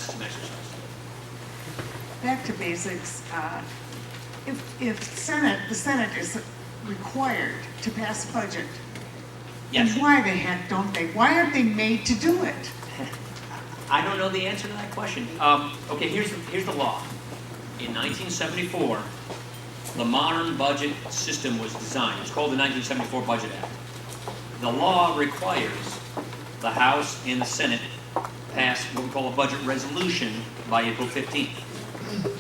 some exercise. Back to basics, if the Senate is required to pass a budget, then Yes. why the heck don't they? Why aren't they made to do it? I don't know the answer to that question. Okay, here's the law. In 1974, the modern budget system was designed. It's called the 1974 Budget Act. The law requires the House and the Senate pass what we call a budget resolution by April 15th.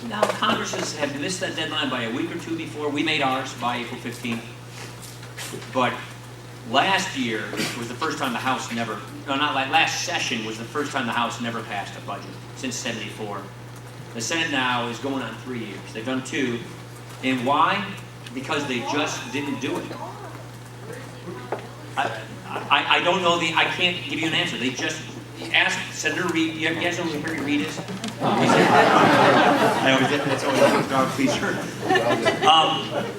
Now, Congresses have missed that deadline by a week or two before. We made ours by April 15th. But last year was the first time the House never, no, not last session was the first time the House never passed a budget since '74. The Senate now is going on 3 years. They've done 2. And why? Because they just didn't do it. I don't know I can't give you an answer. They just, ask Senator Reid, you guys know who Harry Reid is? That's always a dog feature.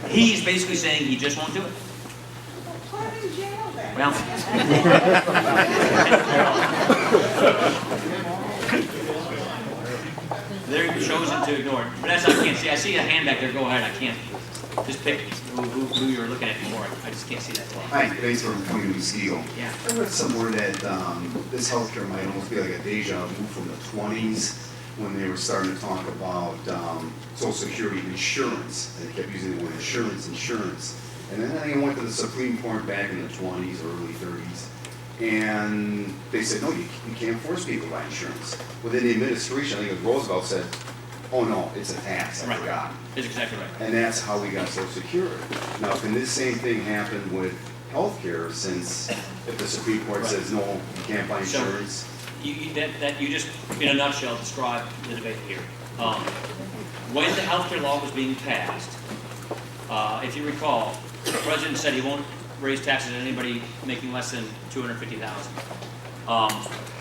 He's basically saying he just won't do it. Well, they're chosen to ignore it. But that's, I can't see. I see a hand back there. Go ahead. I can't. Just pick who you're looking at before. I just can't see that far. Hi, thanks for coming to Muskego. Yeah. I read somewhere that this healthcare might almost be like a deja vu from the 20s when they were starting to talk about Social Security insurance. They kept using the word insurance. And then they went to the Supreme Court back in the 20s or early 30s. And they said, no, you can't force people to buy insurance. Within the administration, I think it was Roosevelt said, oh no, it's a tax, I forgot. That's exactly right. And that's how we got Social Security. Now, can this same thing happen with healthcare, since if the Supreme Court says, no, you can't buy insurance? So, you just, in a nutshell, described the debate here. When the healthcare law was being passed, if you recall, the president said he won't raise taxes on anybody making less than $250,000. A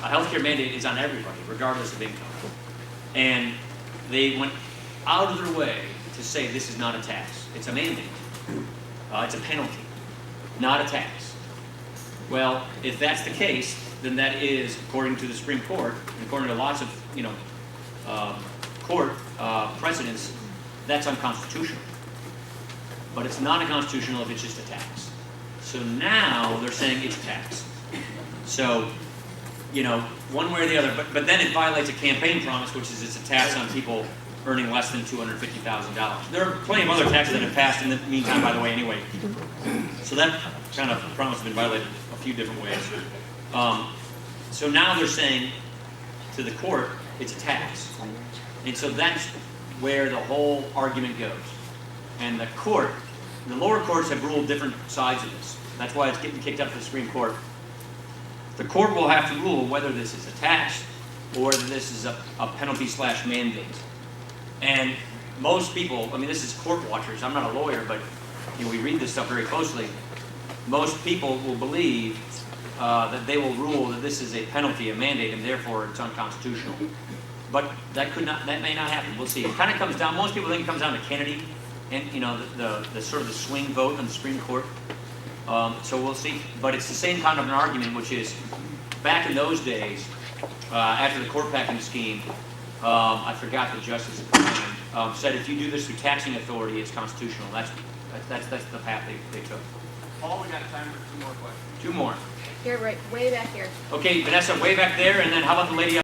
healthcare mandate is on everybody, regardless of income. And they went out of their way to say this is not a tax. It's a mandate. It's a penalty, not a tax. Well, if that's the case, then that is, according to the Supreme Court, and according to lots of court precedents, that's unconstitutional. But it's not unconstitutional if it's just a tax. So now they're saying it's a tax. So, one way or the other. But then it violates a campaign promise, which is it's a tax on people earning less than $250,000. There are plenty of other taxes that have passed in the meantime, by the way, anyway. So that kind of promise has been violated a few different ways. So now they're saying to the court, it's a tax. And so that's where the whole argument goes. And the lower courts have ruled different sides of this. That's why it's getting kicked up to the Supreme Court. The court will have to rule whether this is a tax or whether this is a penalty/mandate. And most people, this is court watchers, I'm not a lawyer, but we read this stuff very closely. Most people will believe that they will rule that this is a penalty, a mandate, and therefore it's unconstitutional. But that may not happen. We'll see. It kind of comes down, most people think it comes down to Kennedy and the sort of the swing vote on the Supreme Court. So we'll see. But it's the same kind of an argument, which is back in those days, after the court packing scheme, I forgot the justice at the time, said if you do this through taxing authority, it's constitutional. That's the path they took. Paul, we got time for 2 more questions. 2 more. Here, right, way back here. Okay, Vanessa, way back there, and then how about the lady up